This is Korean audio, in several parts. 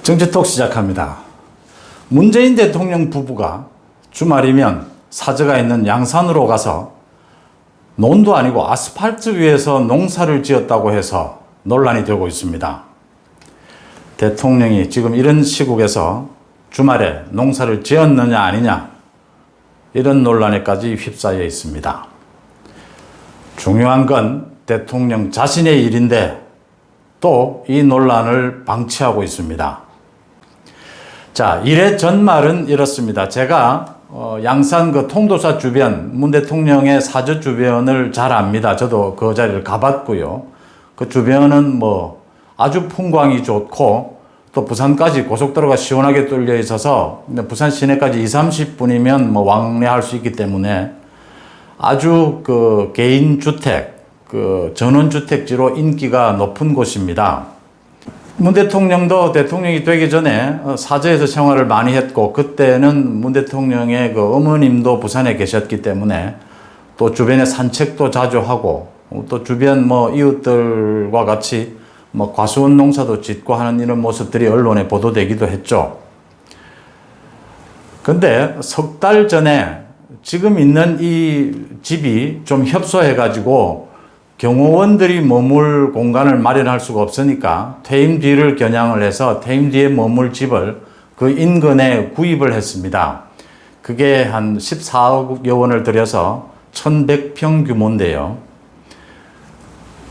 정치톡 시작합니다. 문재인 대통령 부부가 주말이면 사저가 있는 양산으로 가서 논도 아니고 아스팔트 위에서 농사를 지었다고 해서 논란이 되고 있습니다. 대통령이 지금 이런 시국에서 주말에 농사를 지었느냐 아니냐 이런 논란에까지 휩싸여 있습니다. 중요한 건 대통령 자신의 일인데 또 이 논란을 방치하고 있습니다. 자, 이래 전말은 이렇습니다. 제가 양산 그 통도사 주변, 문 대통령의 사저 주변을 잘 압니다. 저도 그 자리를 가봤고요. 그 주변은 뭐 아주 풍광이 좋고 또 부산까지 고속도로가 시원하게 뚫려 있어서 부산 시내까지 20-30분이면 뭐 왕래할 수 있기 때문에 아주 그 개인 주택, 그 전원주택지로 인기가 높은 곳입니다. 문 대통령도 대통령이 되기 전에 사저에서 생활을 많이 했고, 그때는 문 대통령의 그 어머님도 부산에 계셨기 때문에 또 주변에 산책도 자주 하고, 또 주변 뭐 이웃들과 같이 뭐 과수원 농사도 짓고 하는 이런 모습들이 언론에 보도되기도 했죠. 근데 석 달 전에 지금 있는 이 집이 좀 협소해가지고 경호원들이 머물 공간을 마련할 수가 없으니까 퇴임 뒤를 겨냥을 해서 퇴임 뒤에 머물 집을 그 인근에 구입을 했습니다. 그게 한 14억여 원을 들여서 1100평 규모인데요.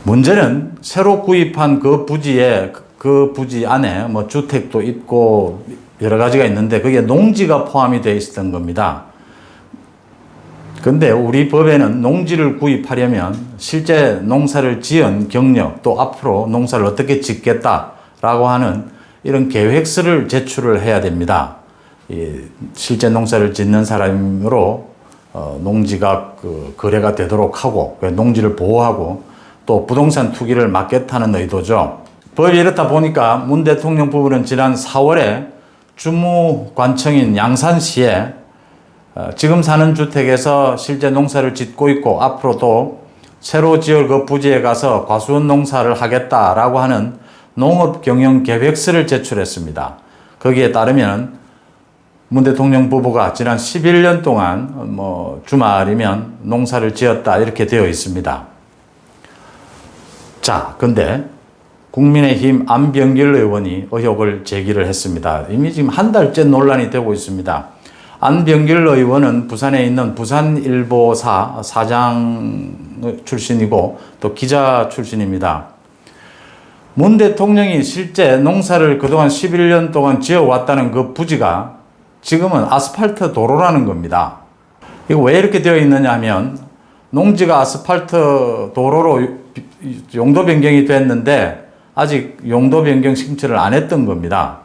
문제는 새로 구입한 그 부지 안에 뭐 주택도 있고 여러 가지가 있는데 그게 농지가 포함이 되어 있었던 겁니다. 근데 우리 법에는 농지를 구입하려면 실제 농사를 지은 경력 또 앞으로 농사를 어떻게 짓겠다라고 하는 이런 계획서를 제출을 해야 됩니다. 실제 농사를 짓는 사람으로 농지가 거래가 되도록 하고 농지를 보호하고 또 부동산 투기를 막겠다는 의도죠. 법이 이렇다 보니까 문 대통령 부부는 지난 4월에 주무관청인 양산시에 지금 사는 주택에서 실제 농사를 짓고 있고 앞으로도 새로 지을 그 부지에 가서 과수원 농사를 하겠다라고 하는 농업 경영 계획서를 제출했습니다. 거기에 따르면 문 대통령 부부가 지난 11년 동안 뭐 주말이면 농사를 지었다 이렇게 되어 있습니다. 자, 근데 국민의힘 안병길 의원이 의혹을 제기를 했습니다. 이미 지금 한 달째 논란이 되고 있습니다. 안병길 의원은 부산에 있는 부산일보사 사장 출신이고 또 기자 출신입니다. 문 대통령이 실제 농사를 그동안 11년 동안 지어왔다는 그 부지가 지금은 아스팔트 도로라는 겁니다. 이거 왜 이렇게 되어 있느냐 하면 농지가 아스팔트 도로로 용도 변경이 됐는데 아직 용도 변경 신청을 안 했던 겁니다.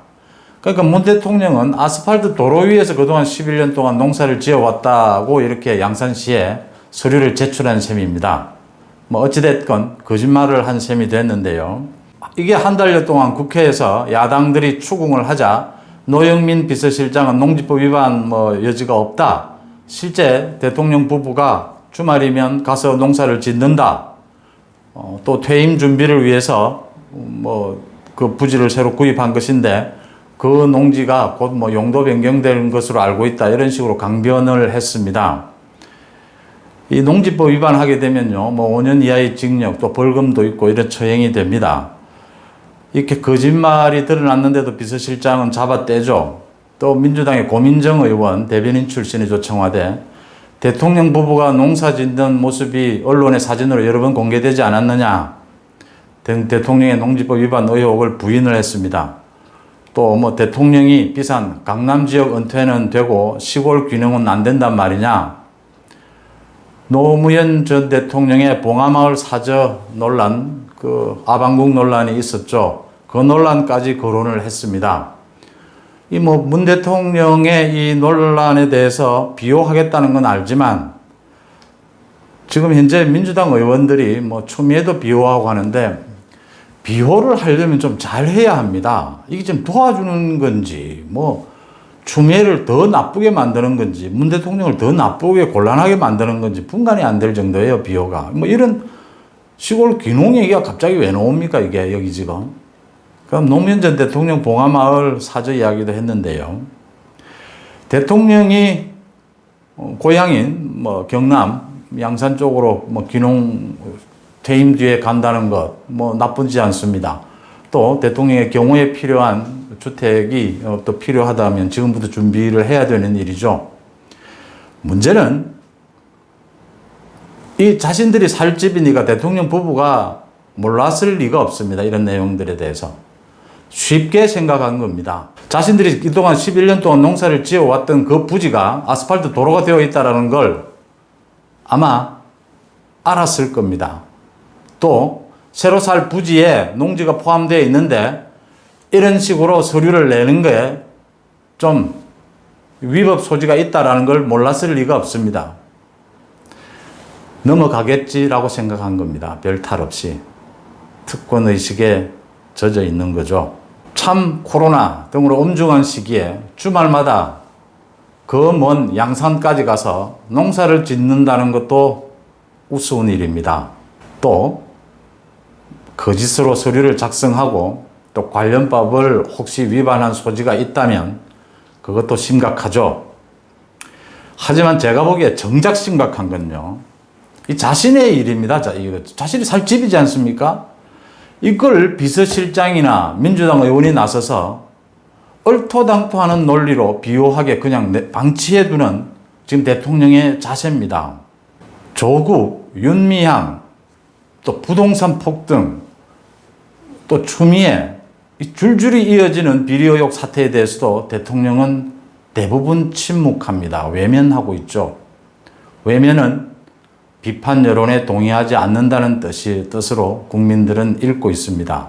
그러니까 문 대통령은 아스팔트 도로 위에서 그동안 11년 동안 농사를 지어왔다고 이렇게 양산시에 서류를 제출한 셈입니다. 뭐 어찌됐건 거짓말을 한 셈이 됐는데요. 이게 한 달여 동안 국회에서 야당들이 추궁을 하자 노영민 비서실장은 농지법 위반 뭐 여지가 없다. 실제 대통령 부부가 주말이면 가서 농사를 짓는다. 또 퇴임 준비를 위해서 뭐 그 부지를 새로 구입한 것인데 그 농지가 곧 뭐 용도 변경되는 것으로 알고 있다. 이런 식으로 강변을 했습니다. 이 농지법 위반하게 되면요, 뭐 5년 이하의 징역 또 벌금도 있고 이런 처형이 됩니다. 이렇게 거짓말이 드러났는데도 비서실장은 잡아떼죠. 또 민주당의 고민정 의원 대변인 출신이죠, 청와대. 대통령 부부가 농사 짓는 모습이 언론의 사진으로 여러 번 공개되지 않았느냐. 대통령의 농지법 위반 의혹을 부인을 했습니다. 또 뭐 대통령이 비산 강남 지역 은퇴는 되고 시골 균형은 안 된단 말이냐. 노무현 전 대통령의 봉하마을 사저 논란, 그 아방궁 논란이 있었죠. 그 논란까지 거론을 했습니다. 이 뭐 문 대통령의 이 논란에 대해서 비호하겠다는 건 알지만 지금 현재 민주당 의원들이 뭐 추미애도 비호하고 하는데 비호를 하려면 좀 잘해야 합니다. 이게 좀 도와주는 건지 뭐 추미애를 더 나쁘게 만드는 건지 문 대통령을 더 나쁘게 곤란하게 만드는 건지 분간이 안 될 정도예요, 비호가. 뭐 이런 시골 귀농 얘기가 갑자기 왜 나옵니까, 이게 여기 지금. 그럼 노무현 전 대통령 봉하마을 사저 이야기도 했는데요. 대통령이 고향인 뭐 경남 양산 쪽으로 뭐 귀농 퇴임 뒤에 간다는 것 뭐 나쁘지 않습니다. 또 대통령의 경우에 필요한 주택이 또 필요하다면 지금부터 준비를 해야 되는 일이죠. 문제는 이 자신들이 살 집이니까 대통령 부부가 몰랐을 리가 없습니다. 이런 내용들에 대해서. 쉽게 생각한 겁니다. 자신들이 그동안 11년 동안 농사를 지어왔던 그 부지가 아스팔트 도로가 되어 있다는 걸 아마 알았을 겁니다. 또 새로 살 부지에 농지가 포함되어 있는데 이런 식으로 서류를 내는 거에 좀 위법 소지가 있다는 걸 몰랐을 리가 없습니다. 넘어가겠지라고 생각한 겁니다. 별 탈 없이. 특권의식에 젖어 있는 거죠. 참 코로나 등으로 엄중한 시기에 주말마다 그 먼 양산까지 가서 농사를 짓는다는 것도 우스운 일입니다. 또 거짓으로 서류를 작성하고 또 관련법을 혹시 위반한 소지가 있다면 그것도 심각하죠. 하지만 제가 보기에 정작 심각한 건요. 이 자신의 일입니다. 자신이 살 집이지 않습니까? 이걸 비서실장이나 민주당 의원이 나서서 얼토당토하는 논리로 비호하게 그냥 방치해두는 지금 대통령의 자세입니다. 조국, 윤미향, 또 부동산 폭등, 또 추미애, 줄줄이 이어지는 비리 의혹 사태에 대해서도 대통령은 대부분 침묵합니다. 외면하고 있죠. 외면은 비판 여론에 동의하지 않는다는 뜻으로 국민들은 읽고 있습니다.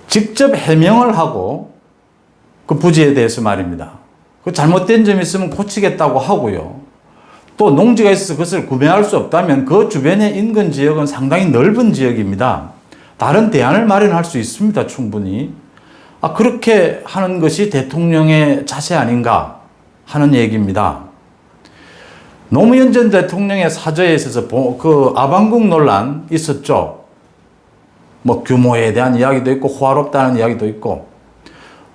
직접 해명을 하고 그 부지에 대해서 말입니다. 그 잘못된 점이 있으면 고치겠다고 하고요. 또 농지가 있어서 그것을 구매할 수 없다면 그 주변의 인근 지역은 상당히 넓은 지역입니다. 다른 대안을 마련할 수 있습니다. 충분히. 그렇게 하는 것이 대통령의 자세 아닌가 하는 얘기입니다. 노무현 전 대통령의 사저에 있어서 그 아방궁 논란 있었죠. 뭐 규모에 대한 이야기도 있고 호화롭다는 이야기도 있고.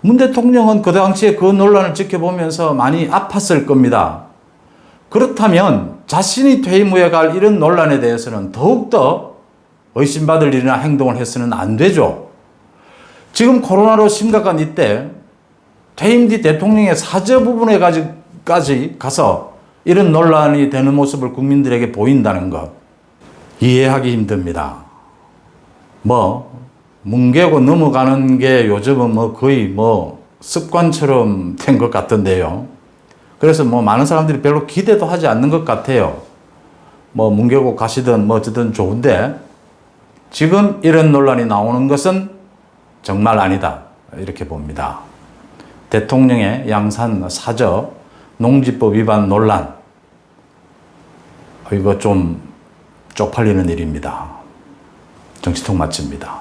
문 대통령은 그 당시에 그 논란을 지켜보면서 많이 아팠을 겁니다. 그렇다면 자신이 퇴임 후에 갈 이런 논란에 대해서는 더욱더 의심받을 일이나 행동을 해서는 안 되죠. 지금 코로나로 심각한 이때 퇴임 뒤 대통령의 사저 부분에까지 가서 이런 논란이 되는 모습을 국민들에게 보인다는 것 이해하기 힘듭니다. 뭉개고 넘어가는 게 요즘은 거의 습관처럼 된 것 같던데요. 그래서 많은 사람들이 별로 기대도 하지 않는 것 같아요. 뭉개고 가시든 어쨌든 좋은데 지금 이런 논란이 나오는 것은 정말 아니다. 이렇게 봅니다. 대통령의 양산 사저 농지법 위반 논란. 이거 좀 쪽팔리는 일입니다. 정치통 마칩니다.